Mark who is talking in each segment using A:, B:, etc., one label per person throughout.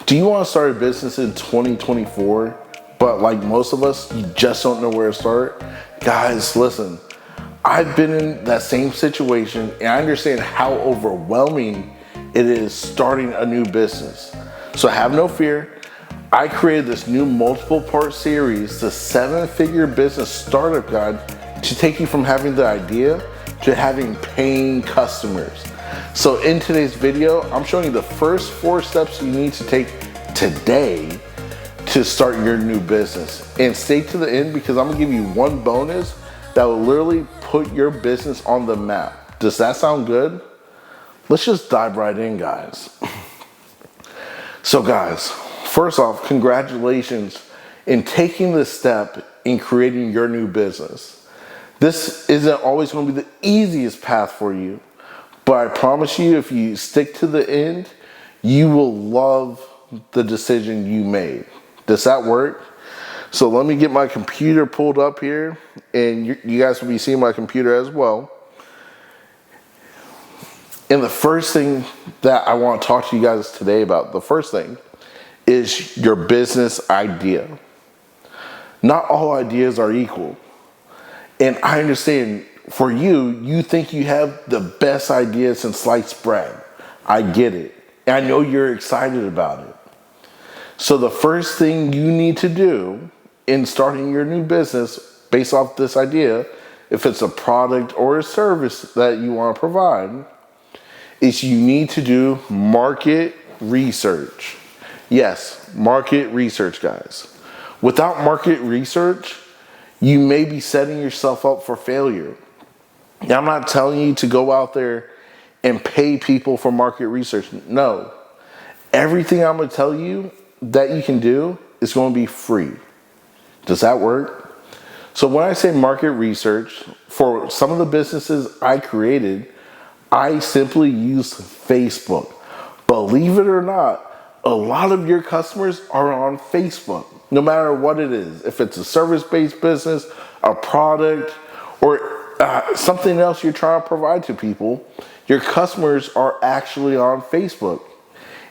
A: Do you want to start a business in 2024, but like most of us, you just don't know where to start? Guys, listen, I've been in that same situation and I understand how overwhelming it is starting a new business. So have no fear. I created this new multiple part series, the 7-Figure Business Startup Guide, to take you from having the idea to having paying customers. So in today's video, I'm showing you the first 4 steps you need to take today to start your new business. And stay to the end because I'm gonna give you one bonus that will literally put your business on the map. Does that sound good? Let's just dive right in, guys. So guys, first off, congratulations in taking this step in creating your new business. This isn't always going to be the easiest path for you, but I promise you, if you stick to the end, you will love the decision you made. Does that work? So let me get my computer pulled up here, and you guys will be seeing my computer as well. And the first thing that I want to talk to you guys today about, the first thing, is your business idea. Not all ideas are equal. And I understand for you, you think you have the best idea since sliced bread. I get it. And I know you're excited about it. So the first thing you need to do in starting your new business based off this idea, if it's a product or a service that you want to provide, is you need to do market research. Yes, market research, guys. Without market research, you may be setting yourself up for failure. Now, I'm not telling you to go out there and pay people for market research. No. Everything I'm going to tell you that you can do is going to be free. Does that work? So when I say market research, for some of the businesses I created, I simply use Facebook. Believe it or not, a lot of your customers are on Facebook, no matter what it is. If it's a service-based business, a product, or something else you're trying to provide to people, your customers are actually on Facebook.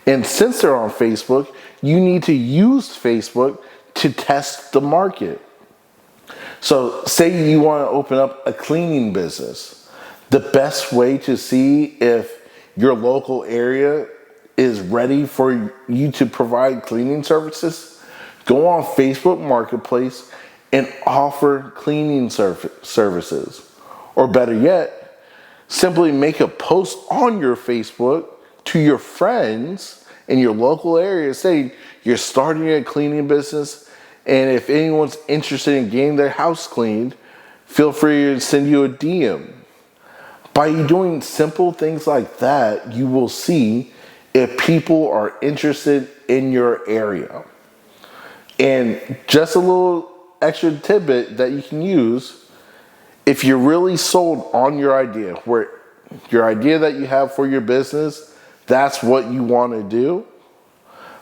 A: And since they're on Facebook, you need to use Facebook to test the market. So say you want to open up a cleaning business. The best way to see if your local area is ready for you to provide cleaning services, go on Facebook Marketplace and offer cleaning services. Or better yet, simply make a post on your Facebook to your friends in your local area saying you're starting a cleaning business, and if anyone's interested in getting their house cleaned, feel free to send you a DM. By doing simple things like that, you will see if people are interested in your area. And just a little extra tidbit that you can use, if you're really sold on your idea, where your idea that you have for your business, that's what you want to do,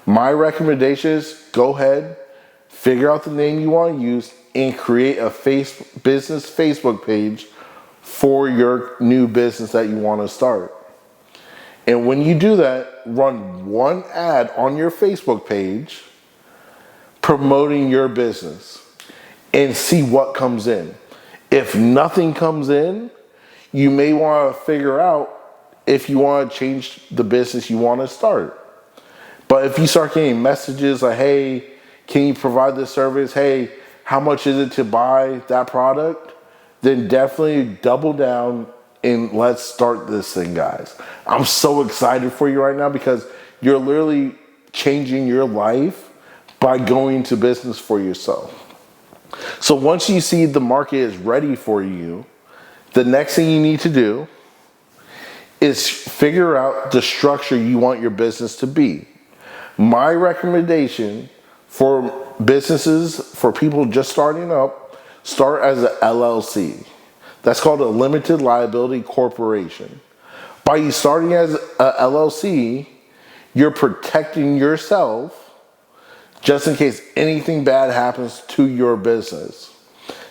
A: my recommendation is go ahead, figure out the name you want to use, and create a business Facebook page for your new business that you want to start. And when you do that, run one ad on your Facebook page promoting your business and see what comes in. If nothing comes in, you may want to figure out if you want to change the business you want to start. But if you start getting messages like, hey, can you provide this service? Hey, how much is it to buy that product? Then definitely double down and let's start this thing, guys. I'm so excited for you right now because you're literally changing your life by going to business for yourself. So once you see the market is ready for you, the next thing you need to do is figure out the structure you want your business to be. My recommendation for businesses, for people just starting up, start as an LLC. That's called a limited liability corporation. By you starting as a LLC, you're protecting yourself just in case anything bad happens to your business.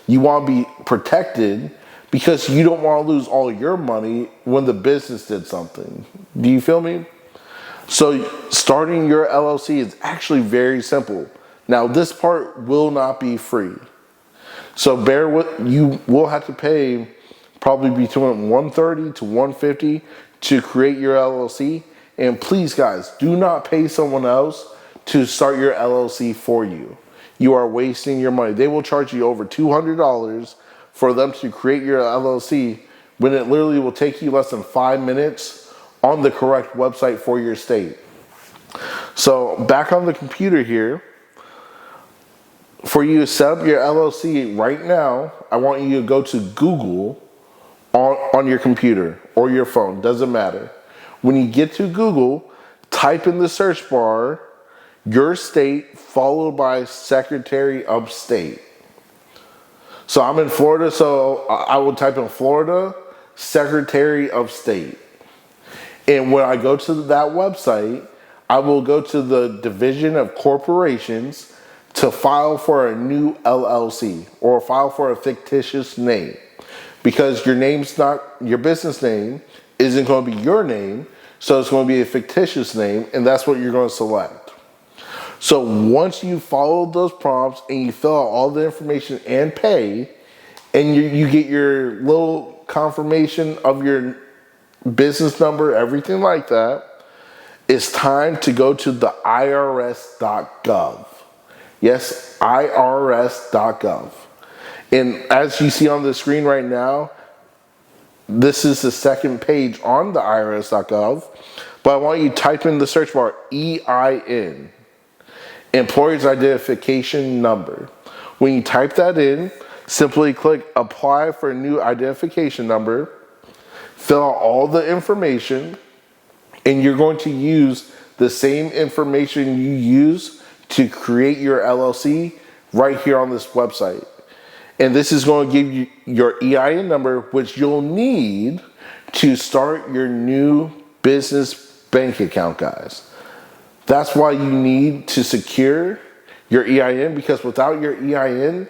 A: You want to be protected because you don't want to lose all your money when the business did something. Do you feel me? So starting your LLC is actually very simple. Now this part will not be free. So bear with, you will have to pay probably between $130 to $150 to create your LLC. And please guys, do not pay someone else to start your LLC for you. You are wasting your money. They will charge you over $200 for them to create your LLC when it literally will take you less than 5 minutes on the correct website for your state. So back on the computer here, for you to set up your LLC right now, I want you to go to Google on your computer or your phone, doesn't matter. When you get to Google, type in the search bar, your state followed by Secretary of State. So I'm in Florida, so I will type in Florida, Secretary of State. And when I go to that website, I will go to the Division of Corporations to file for a new LLC or file for a fictitious name, because your name's not, your business name isn't going to be your name, so it's going to be a fictitious name, and that's what you're going to select. So once you follow those prompts and you fill out all the information and pay, and you get your little confirmation of your business number, everything like that, it's time to go to the IRS.gov. Yes, IRS.gov. And as you see on the screen right now, this is the second page on the IRS.gov. But I want you to type in the search bar EIN, Employer's Identification Number. When you type that in, simply click Apply for a new identification number, fill out all the information, and you're going to use the same information you use to create your LLC right here on this website. And this is going to give you your EIN number, which you'll need to start your new business bank account, guys. That's why you need to secure your EIN, because without your EIN,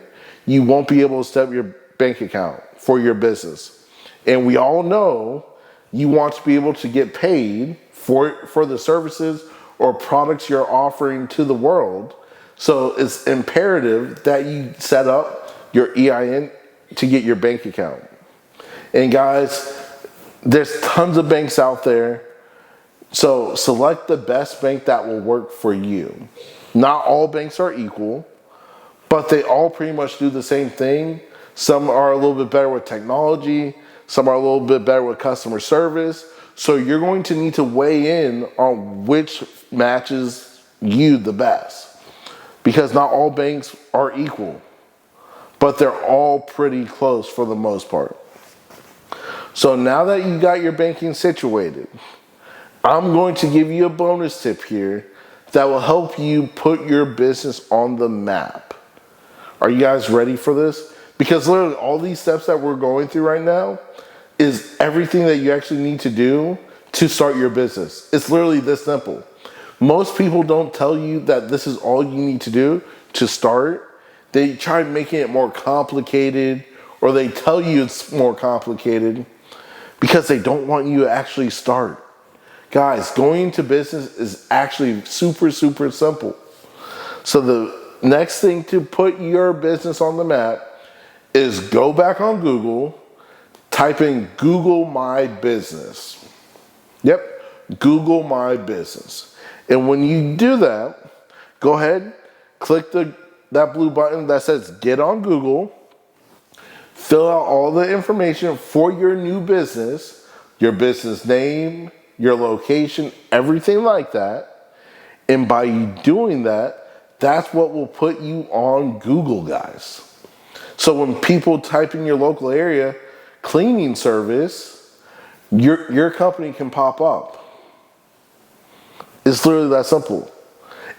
A: you won't be able to set up your bank account for your business. And we all know you want to be able to get paid for the services or products you're offering to the world. So it's imperative that you set up your EIN to get your bank account. And guys, there's tons of banks out there. So select the best bank that will work for you. Not all banks are equal, but they all pretty much do the same thing. Some are a little bit better with technology. Some are a little bit better with customer service. So you're going to need to weigh in on which matches you the best, because not all banks are equal, but they're all pretty close for the most part. So now that you got your banking situated, I'm going to give you a bonus tip here that will help you put your business on the map. Are you guys ready for this? Because literally all these steps that we're going through right now is everything that you actually need to do to start your business. It's literally this simple. Most people don't tell you that this is all you need to do to start. They try making it more complicated, or they tell you it's more complicated because they don't want you to actually start. Guys, going into business is actually super, super simple. So the next thing to put your business on the map is go back on Google, type in Google My Business. Yep, Google My Business. And when you do that, go ahead, click that blue button that says Get on Google, fill out all the information for your new business, your business name, your location, everything like that. And by you doing that, that's what will put you on Google, guys. So when people type in your local area cleaning service, your company can pop up. It's literally that simple.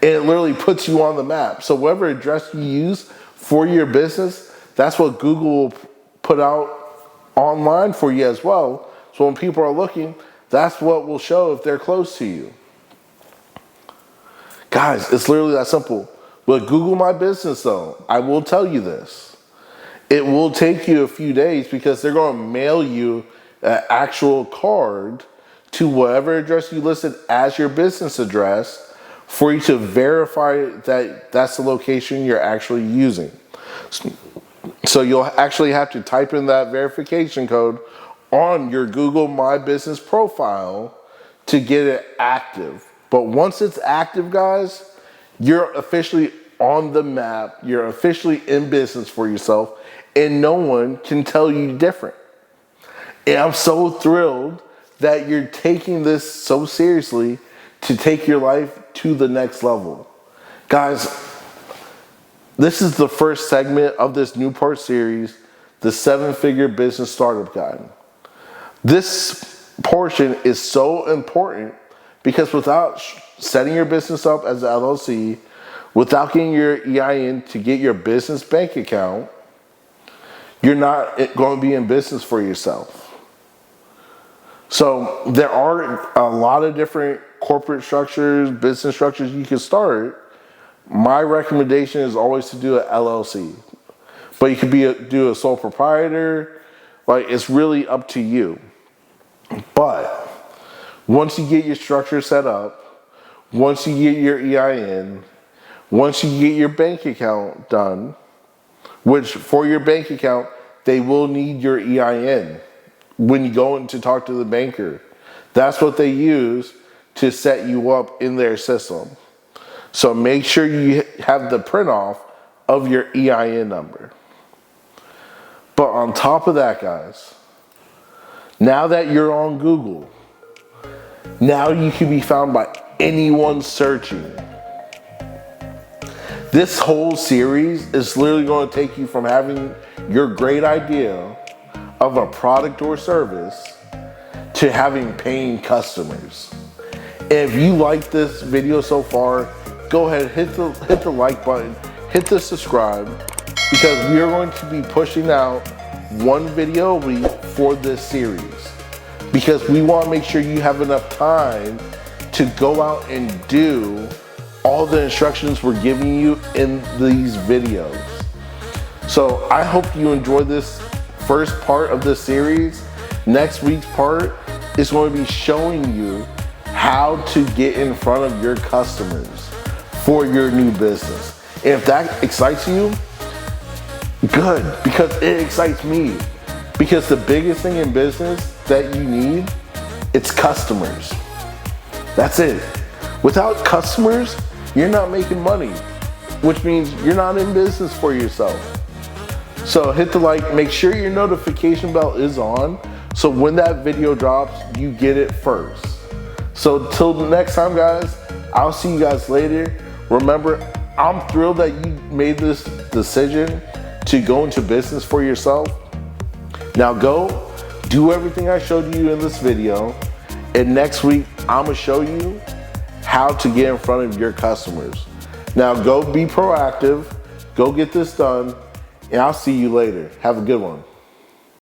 A: And it literally puts you on the map. So whatever address you use for your business, that's what Google will put out online for you as well. So when people are looking, that's what will show if they're close to you. Guys, it's literally that simple. With Google My Business though, I will tell you this. It will take you a few days because they're going to mail you an actual card to whatever address you listed as your business address for you to verify that that's the location you're actually using. So you'll actually have to type in that verification code on your Google My Business profile to get it active. But once it's active, guys, you're officially on the map. You're officially in business for yourself, and no one can tell you different. And I'm so thrilled that you're taking this so seriously to take your life to the next level. Guys, this is the first segment of this Newport series, the 7-Figure Business Startup Guide. This portion is so important because without setting your business up as an LLC, without getting your EIN to get your business bank account, you're not going to be in business for yourself. So there are a lot of different corporate structures, business structures you can start. My recommendation is always to do an LLC. But you could do a sole proprietor. Like, it's really up to you. But once you get your structure set up, once you get your EIN, once you get your bank account done, which for your bank account, they will need your EIN when you go in to talk to the banker. That's what they use to set you up in their system. So make sure you have the print off of your EIN number. But on top of that, guys, now that you're on Google, now you can be found by anyone searching. This whole series is literally going to take you from having your great idea of a product or service to having paying customers. If you like this video so far, go ahead, hit the like button, hit the subscribe, because we are going to be pushing out one video a week for this series. Because we want to make sure you have enough time to go out and do all the instructions we're giving you in these videos. So I hope you enjoyed this first part of this series. Next week's part is going to be showing you how to get in front of your customers for your new business. And if that excites you, good, because it excites me. Because the biggest thing in business that you need, it's customers. That's it. Without customers, you're not making money, which means you're not in business for yourself. So hit the like, make sure your notification bell is on, so when that video drops, you get it first. So till the next time, guys, I'll see you guys later. Remember, I'm thrilled that you made this decision to go into business for yourself. Now go do everything I showed you in this video, and next week I'm gonna show you how to get in front of your customers. Now go be proactive, go get this done, and I'll see you later. Have a good one.